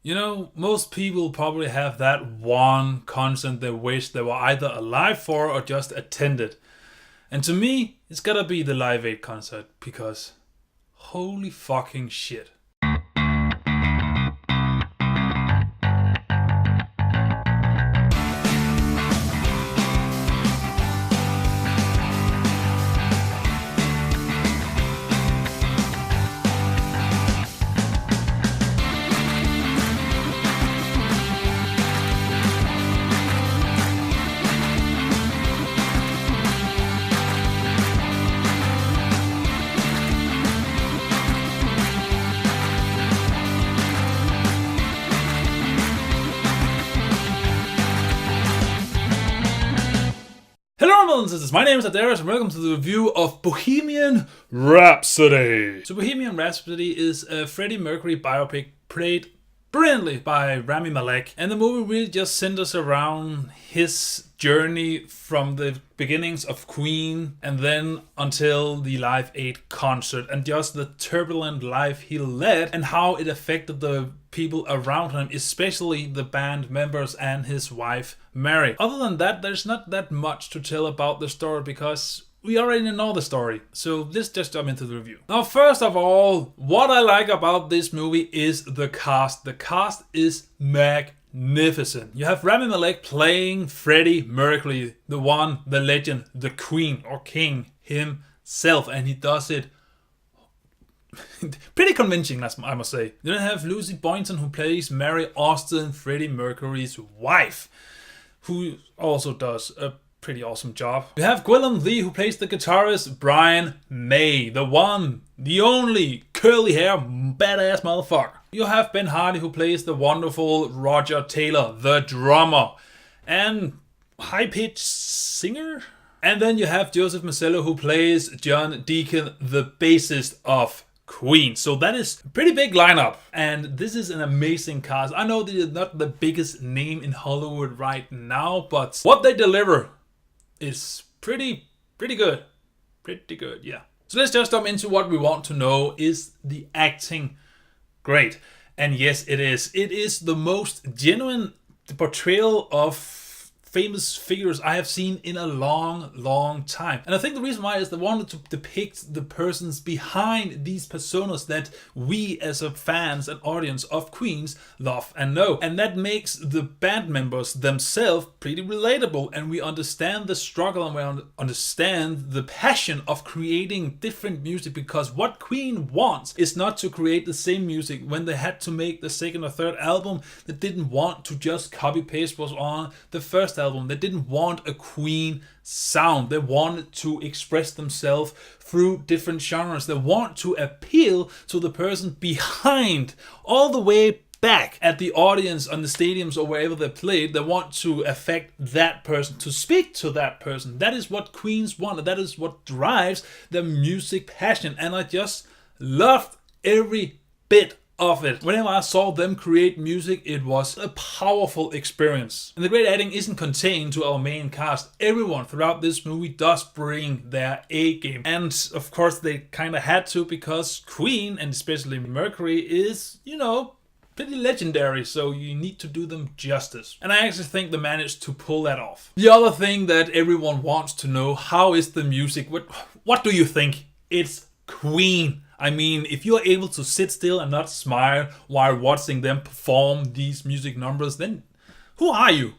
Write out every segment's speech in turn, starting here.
You know, most people probably have that one concert they wish they were either alive for or just attended. And to me, it's gotta be the Live Aid concert because holy fucking shit. My name is Daidarius and welcome to the review of Bohemian Rhapsody. So Bohemian Rhapsody is a Freddy Mercury biopic played brilliantly by Rami Malek, and the movie really just centers around his journey from the beginnings of Queen and then until the Live Aid concert, and just the turbulent life he led and how it affected the people around him, especially the band members and his wife Mary. Other than that, there's not that much to tell about the story because we already know the story, so let's just jump into the review. Now, first of all, what I like about this movie is the cast. The cast is magnificent. You have Rami Malek playing Freddie Mercury, the one, the legend, the Queen or King himself, and he does it pretty convincing, I must say. Then I have Lucy Boynton, who plays Mary Austin, Freddie Mercury's wife, who also does a pretty awesome job. We have Gwilym Lee, who plays the guitarist Brian May, the one, the only curly hair badass motherfucker. You have Ben Hardy, who plays the wonderful Roger Taylor, the drummer and high-pitched singer. And then you have Joseph Mazzello, who plays John Deacon, the bassist of Queen. So that is a pretty big lineup, and this is an amazing cast. I know they're not the biggest name in Hollywood right now, but what they deliver is pretty good. Pretty good, yeah. So let's just jump into what we want to know. Is the acting great? And yes, it is. It is the most genuine portrayal of famous figures I have seen in a long time. And I think the reason why is they wanted to depict the persons behind these personas that we as a fans and audience of Queens love and know. And that makes the band members themselves pretty relatable, and we understand the struggle and we understand the passion of creating different music, because what Queen wants is not to create the same music. When they had to make the second or third album, they didn't want to just copy paste what's on the first album. They didn't want a Queen sound. They wanted to express themselves through different genres. They want to appeal to the person behind, all the way back at the audience on the stadiums or wherever they played. They want to affect that person, to speak to that person. That is what Queens want. That is what drives their music passion. And I just loved every bit of it. Whenever I saw them create music, it was a powerful experience. And the great acting isn't contained to our main cast. Everyone throughout this movie does bring their A game. And of course they kind of had to, because Queen, and especially Mercury, is, you know, pretty legendary, so you need to do them justice. And I actually think they managed to pull that off. The other thing that everyone wants to know, how is the music? What do you think? It's Queen. I mean, if you're able to sit still and not smile while watching them perform these music numbers, then who are you?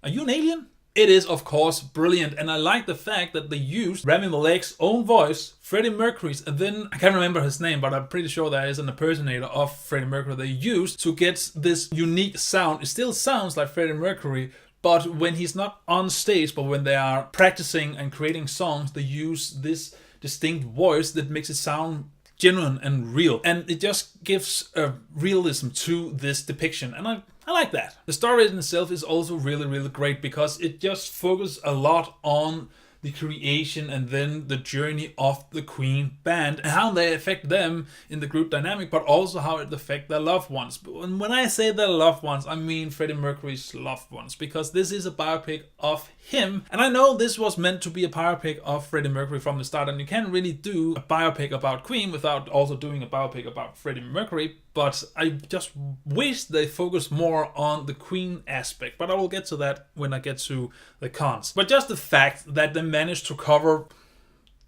Are you an alien? It is, of course, brilliant, and I like the fact that they used Rami Malek's own voice, Freddie Mercury's, and then I can't remember his name, but I'm pretty sure that is an impersonator of Freddie Mercury they used to get this unique sound. It still sounds like Freddie Mercury, but when he's not on stage, but when they are practicing and creating songs, they use this distinct voice that makes it sound genuine and real, and it just gives a realism to this depiction, and I like that. The story in itself is also really great, because it just focuses a lot on the creation and then the journey of the Queen band and how they affect them in the group dynamic, but also how it affects their loved ones. And when I say their loved ones, I mean Freddie Mercury's loved ones, because this is a biopic of him. And I know this was meant to be a biopic of Freddie Mercury from the start, and you can't really do a biopic about Queen without also doing a biopic about Freddie Mercury. but I just wish they focused more on the Queen aspect. But I will get to that when I get to the cons. But just the fact that they managed to cover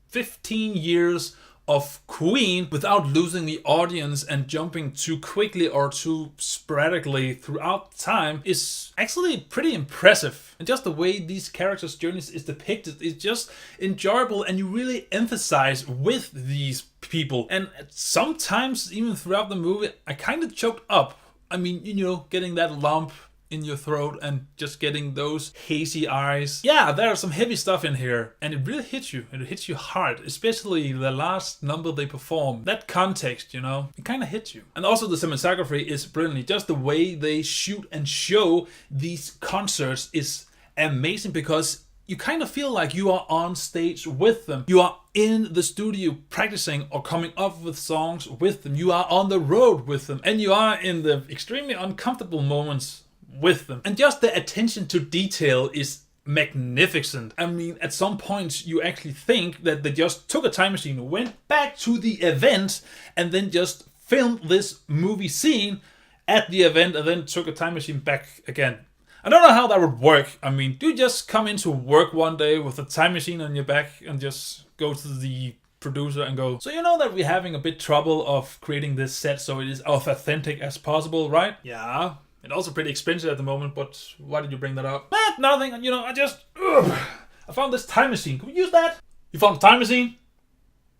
15 years of Queen without losing the audience and jumping too quickly or too sporadically throughout time is actually pretty impressive. And just the way these characters' journeys is depicted is just enjoyable, and you really emphasize with these people. And sometimes even throughout the movie I kind of choked up. I mean, getting that lump in your throat and just getting those hazy eyes. Yeah, there are some heavy stuff in here, and it really hits you. It hits you hard, especially the last number they perform. That context, it kind of hits you. And also the cinematography is brilliant. Just the way they shoot and show these concerts is amazing, because you kind of feel like you are on stage with them. You are in the studio practicing or coming up with songs with them. You are on the road with them, and you are in the extremely uncomfortable moments with them. And just the attention to detail is magnificent. I mean, at some points you actually think that they just took a time machine, went back to the event, and then just filmed this movie scene at the event, and then took a time machine back again. I don't know how that would work. I mean, do you just come into work one day with a time machine on your back and just go to the producer and go, so you know that we're having a bit trouble of creating this set so it is as authentic as possible, right? Yeah. It's also pretty expensive at the moment, but why did you bring that up? Nothing. I found this time machine. Can we use that? You found a time machine?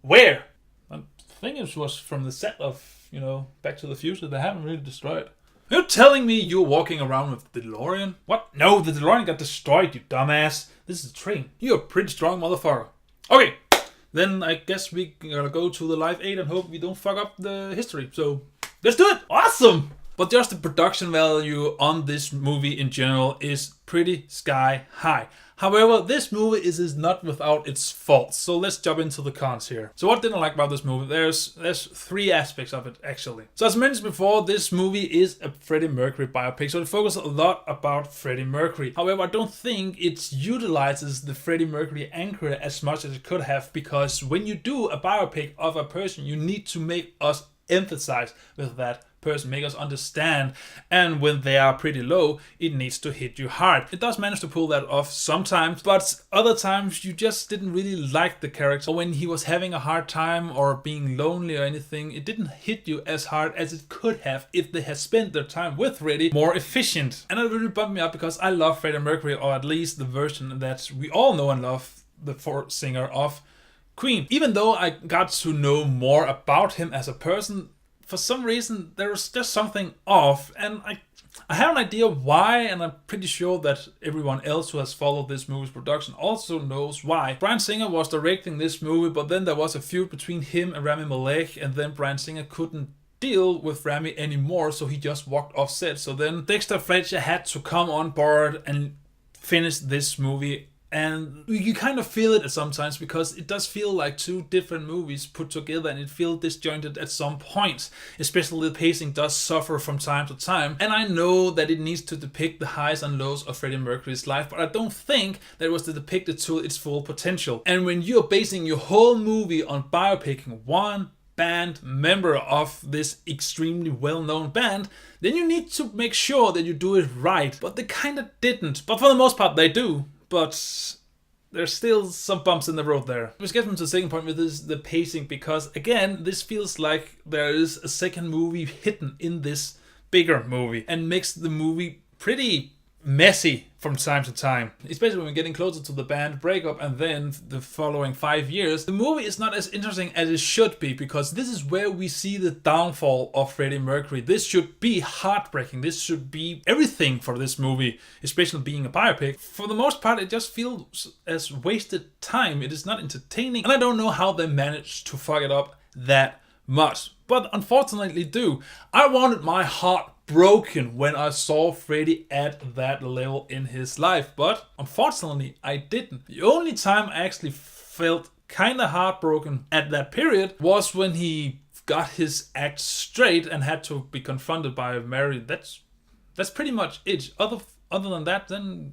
Where? I think it was from the set of, Back to the Future. They haven't really destroyed. You're telling me you're walking around with the DeLorean? What? No, the DeLorean got destroyed, you dumbass. This is a train. You're a pretty strong motherfucker. Okay, then I guess we gotta go to the Live 8 and hope we don't fuck up the history. So, let's do it! Awesome! But just the production value on this movie in general is pretty sky high. However, this movie is not without its faults. So let's jump into the cons here. So what didn't I like about this movie? There's three aspects of it, actually. So as mentioned before, this movie is a Freddie Mercury biopic. So it focuses a lot about Freddie Mercury. However, I don't think it utilizes the Freddie Mercury anchor as much as it could have. Because when you do a biopic of a person, you need to make us emphasize with that person, make us understand, and when they are pretty low, it needs to hit you hard. It does manage to pull that off sometimes, but other times you just didn't really like the character. When he was having a hard time or being lonely or anything, it didn't hit you as hard as it could have if they had spent their time with Freddie more efficient. And it really bummed me up because I love Freddie Mercury, or at least the version that we all know and love, the fourth singer of Queen. Even though I got to know more about him as a person, for some reason there was just something off, and I have an idea why, and I'm pretty sure that everyone else who has followed this movie's production also knows why. Bryan Singer was directing this movie, but then there was a feud between him and Rami Malek, and then Bryan Singer couldn't deal with Rami anymore, so he just walked off set. So then Dexter Fletcher had to come on board and finish this movie. And you kind of feel it at sometimes, because it does feel like two different movies put together, and it feels disjointed at some points. Especially the pacing does suffer from time to time. And I know that it needs to depict the highs and lows of Freddie Mercury's life, but I don't think that it was depicted to its full potential. And when you're basing your whole movie on biopicking one band member of this extremely well-known band, then you need to make sure that you do it right. But they kind of didn't. But for the most part, they do. But there's still some bumps in the road there. Which gets me to the second point, with this, the pacing, because again, this feels like there is a second movie hidden in this bigger movie, and makes the movie pretty messy from time to time. Especially when we're getting closer to the band breakup and then the following 5 years. The movie is not as interesting as it should be, because this is where we see the downfall of Freddie Mercury. This should be heartbreaking. This should be everything for this movie, especially being a biopic. For the most part, it just feels as wasted time. It is not entertaining, and I don't know how they managed to fuck it up that much. But unfortunately do. I wanted my heart broken when I saw Freddie at that level in his life, but unfortunately I didn't. The only time I actually felt kind of heartbroken at that period was when he got his act straight and had to be confronted by Mary. That's pretty much it. Other than that, then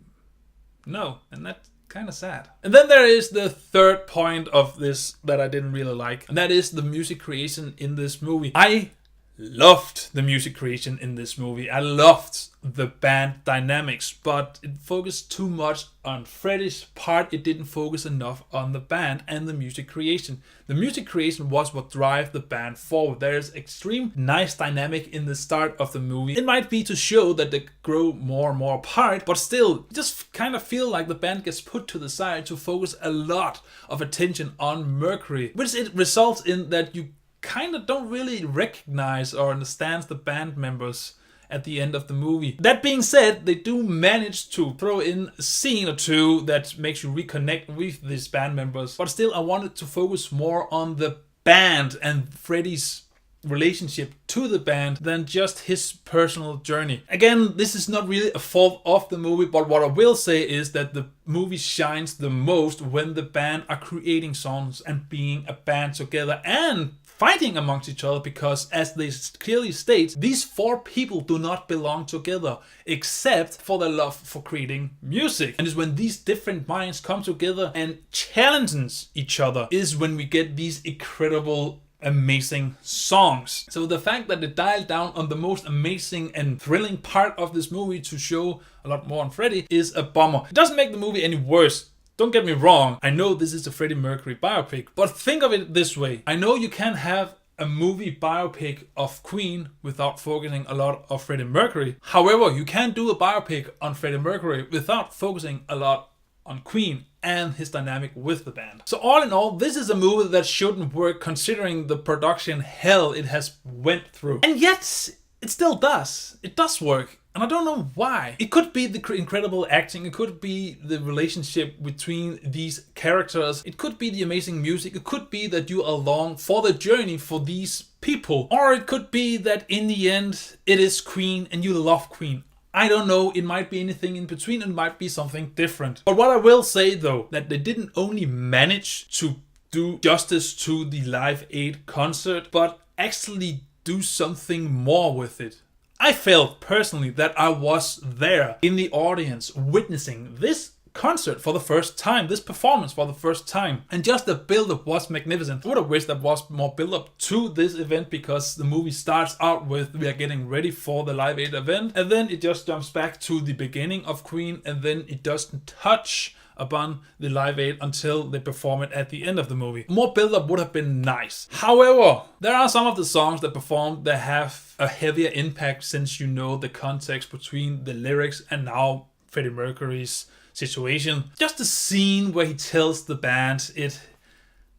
no, and that's kind of sad. And then there is the third point of this that I didn't really like, and that is the music creation in this movie. I loved the music creation in this movie. I loved the band dynamics, but it focused too much on Freddy's part. It didn't focus enough on the band and the music creation. The music creation was what drive the band forward. There's extreme nice dynamic in the start of the movie. It might be to show that they grow more and more apart, but still, you just kind of feel like the band gets put to the side to focus a lot of attention on Mercury, which it results in that you kind of don't really recognize or understand the band members at the end of the movie. That being said, they do manage to throw in a scene or two that makes you reconnect with these band members, but still I wanted to focus more on the band and Freddy's relationship to the band than just his personal journey. Again, this is not really a fault of the movie, but what I will say is that the movie shines the most when the band are creating songs and being a band together and fighting amongst each other, because as they clearly state, these four people do not belong together except for their love for creating music. And it's when these different minds come together and challenges each other is when we get these incredible amazing songs. So the fact that they dialed down on the most amazing and thrilling part of this movie to show a lot more on Freddy is a bummer. It doesn't make the movie any worse. Don't get me wrong, I know this is a Freddie Mercury biopic, but think of it this way. I know you can have a movie biopic of Queen without focusing a lot on Freddie Mercury. However, you can do a biopic on Freddie Mercury without focusing a lot on Queen and his dynamic with the band. So all in all, this is a movie that shouldn't work considering the production hell it has went through. And yet, it still does. It does work. And I don't know why. It could be the incredible acting. It could be the relationship between these characters. It could be the amazing music. It could be that you are along for the journey for these people. Or it could be that in the end, it is Queen and you love Queen. I don't know. It might be anything in between. It might be something different. But what I will say though, that they didn't only manage to do justice to the Live Aid concert, but actually do something more with it. I felt personally that I was there in the audience witnessing this concert for the first time, this performance for the first time. And just the build-up was magnificent. I would have wished there was more build-up to this event, because the movie starts out with we are getting ready for the Live Aid event, and then it just jumps back to the beginning of Queen, and then it doesn't touch upon the Live Aid until they perform it at the end of the movie. More build-up would have been nice. However, there are some of the songs that performed that have a heavier impact, since you know the context between the lyrics and now Freddie Mercury's situation. Just the scene where he tells the band it,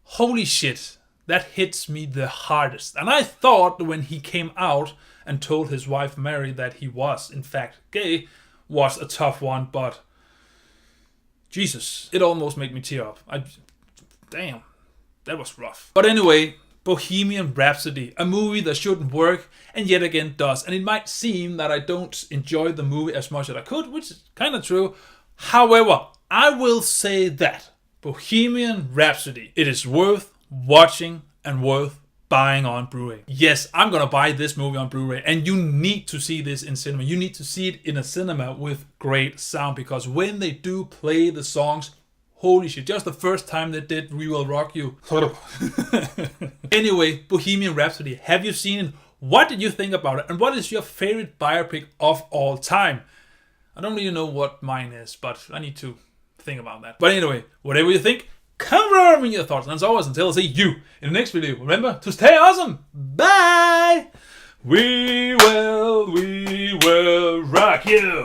holy shit, that hits me the hardest. And I thought when he came out and told his wife Mary that he was in fact gay was a tough one, but Jesus, it almost made me tear up. Damn, that was rough. But anyway, Bohemian Rhapsody, a movie that shouldn't work and yet again does. And it might seem that I don't enjoy the movie as much as I could, which is kind of true. However, I will say that Bohemian Rhapsody, it is worth watching and worth buying on Blu-ray. Yes, I'm gonna buy this movie on Blu-ray, and you need to see this in cinema. You need to see it in a cinema with great sound, because when they do play the songs, holy shit, just the first time they did We Will Rock You. Anyway, Bohemian Rhapsody, have you seen it? What did you think about it? And what is your favorite biopic of all time? I don't really know what mine is, but I need to think about that. But anyway, whatever you think, confirm your thoughts. And as always, until I see you in the next video, remember to stay awesome. Bye! We will rock you.